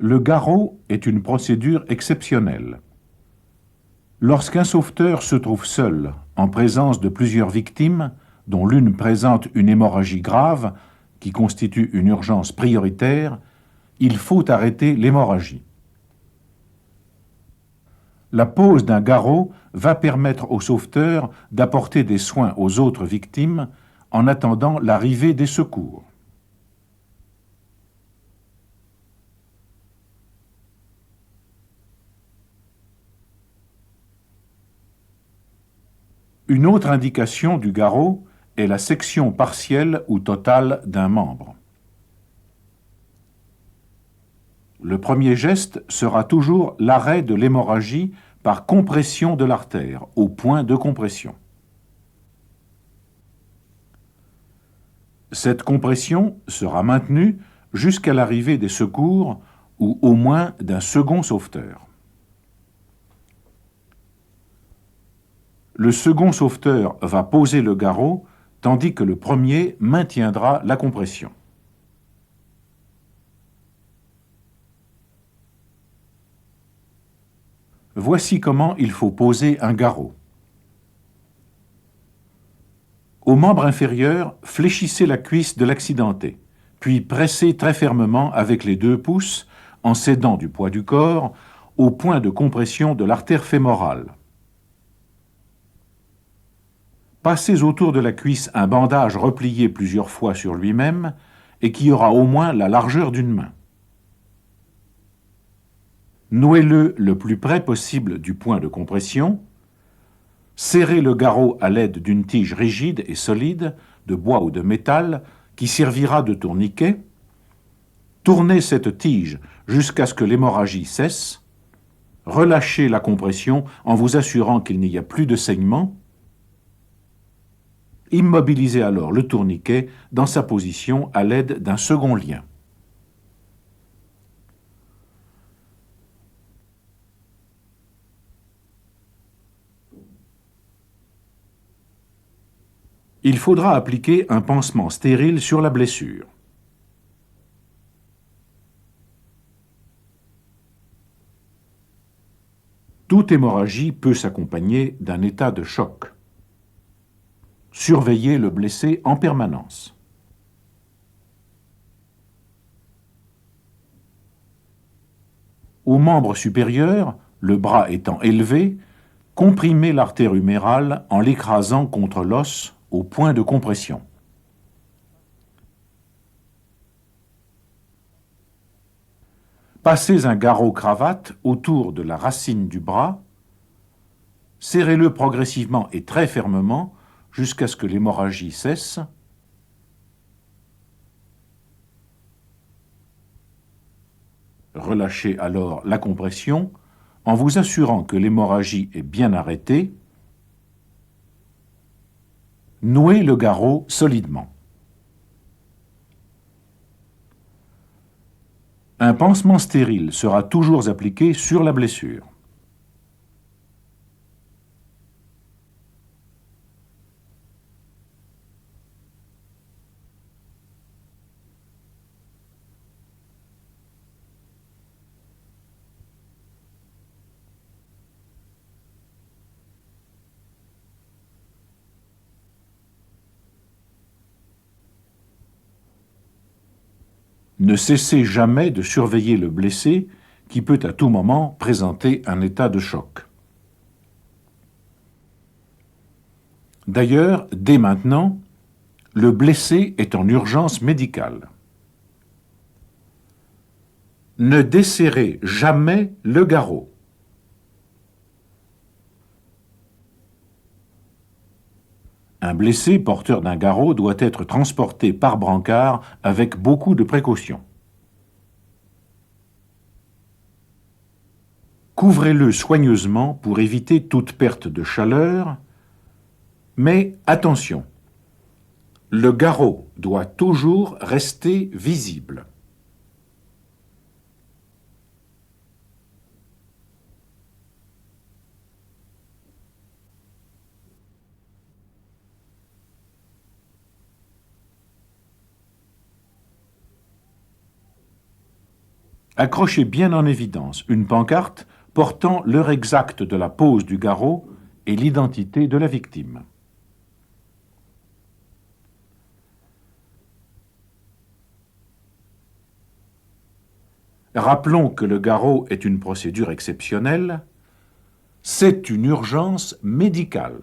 Le garrot est une procédure exceptionnelle. Lorsqu'un sauveteur se trouve seul, en présence de plusieurs victimes, dont l'une présente une hémorragie grave, qui constitue une urgence prioritaire, il faut arrêter l'hémorragie. La pose d'un garrot va permettre au sauveteur d'apporter des soins aux autres victimes en attendant l'arrivée des secours. Une autre indication du garrot est la section partielle ou totale d'un membre. Le premier geste sera toujours l'arrêt de l'hémorragie par compression de l'artère, au point de compression. Cette compression sera maintenue jusqu'à l'arrivée des secours ou au moins d'un second sauveteur. Le second sauveteur va poser le garrot tandis que le premier maintiendra la compression. Voici comment il faut poser un garrot. Au membre inférieur, fléchissez la cuisse de l'accidenté, puis pressez très fermement avec les 2 pouces, en cédant du poids du corps, au point de compression de l'artère fémorale. Passez autour de la cuisse un bandage replié plusieurs fois sur lui-même et qui aura au moins la largeur d'une main. Nouez-le le plus près possible du point de compression. Serrez le garrot à l'aide d'une tige rigide et solide, de bois ou de métal, qui servira de tourniquet. Tournez cette tige jusqu'à ce que l'hémorragie cesse. Relâchez la compression en vous assurant qu'il n'y a plus de saignement. Immobilisez alors le tourniquet dans sa position à l'aide d'un second lien. Il faudra appliquer un pansement stérile sur la blessure. Toute hémorragie peut s'accompagner d'un état de choc. Surveillez le blessé en permanence. Au membre supérieur, le bras étant élevé, comprimez l'artère humérale en l'écrasant contre l'os au point de compression. Passez un garrot-cravate autour de la racine du bras, serrez-le progressivement et très fermement jusqu'à ce que l'hémorragie cesse. Relâchez alors la compression en vous assurant que l'hémorragie est bien arrêtée. Nouez le garrot solidement. Un pansement stérile sera toujours appliqué sur la blessure. Ne cessez jamais de surveiller le blessé qui peut à tout moment présenter un état de choc. D'ailleurs, dès maintenant, le blessé est en urgence médicale. Ne desserrez jamais le garrot. Un blessé porteur d'un garrot doit être transporté par brancard avec beaucoup de précaution. Couvrez-le soigneusement pour éviter toute perte de chaleur, mais attention, le garrot doit toujours rester visible. Accrochez bien en évidence une pancarte portant l'heure exacte de la pose du garrot et l'identité de la victime. Rappelons que le garrot est une procédure exceptionnelle, c'est une urgence médicale.